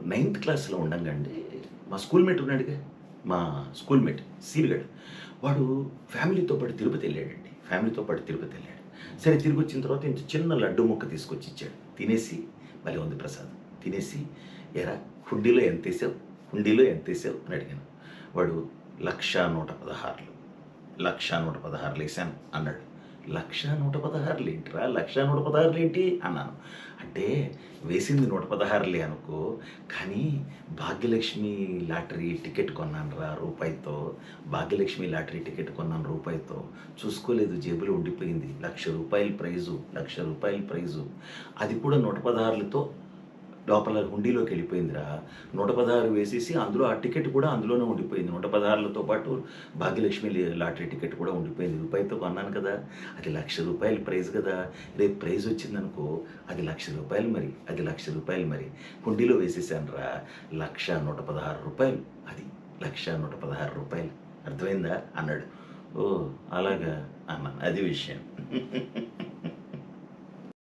Ninth క్లాస్‌లో ఉండంగండి మా schoolmate ఉన్నాడుగా, మా స్కూల్‌మేట్ సీనుగాడు. వాడు ఫ్యామిలీతో పాటు తిరుపతెళ్ళాడండి. ఫ్యామిలీతో పాటు తిరుపతెళ్ళాడు. సరే తిరిగొచ్చిన తర్వాత ఇంత చిన్న లడ్డు ముక్క తీసుకొచ్చి ఇచ్చాడు. తినేసి భలే ఉంది ప్రసాదం. తినేసి "ఏరా హుండీలో ఎంతేసావు? హుండీలో ఎంతేసావు?" అని అడిగాను. వాడు 1,116 1,116 ఏసాను అన్నాడు. 1,116 ఏంట్రా? 1,116 ఏంటి అన్నాను. అంటే వేసింది 116 అనుకో, కానీ భాగ్యలక్ష్మి లాటరీ టికెట్ కొన్నానురా రూపాయితో. భాగ్యలక్ష్మి లాటరీ టికెట్ కొన్నాను రూపాయితో. చూసుకోలేదు జేబులో ఉండిపోయింది. రూ. 1,00,000 ప్రైజు. రూ. 1,00,000 ప్రైజు. అది కూడా 116లతో లోపల హుండీలోకి వెళ్ళిపోయిందిరా. 116 వేసేసి అందులో ఆ టికెట్ కూడా అందులోనే ఉండిపోయింది. 116లతో పాటు భాగ్యలక్ష్మి లాటరీ టికెట్ కూడా ఉండిపోయింది. రూపాయితో కొన్నాను కదా! అది రూ. 1,00,000 ప్రైజ్ కదా! రేపు ప్రైజ్ వచ్చిందనుకో అది రూ. 1,00,000 మరి. అది రూ. 1,00,000 మరి. హుండీలో వేసేసానురా. రూ. 1,116 అది. రూ. 1,116 అర్థమైందా? అన్నాడు. ఓహ్! అలాగా అన్నాను. అది విషయం.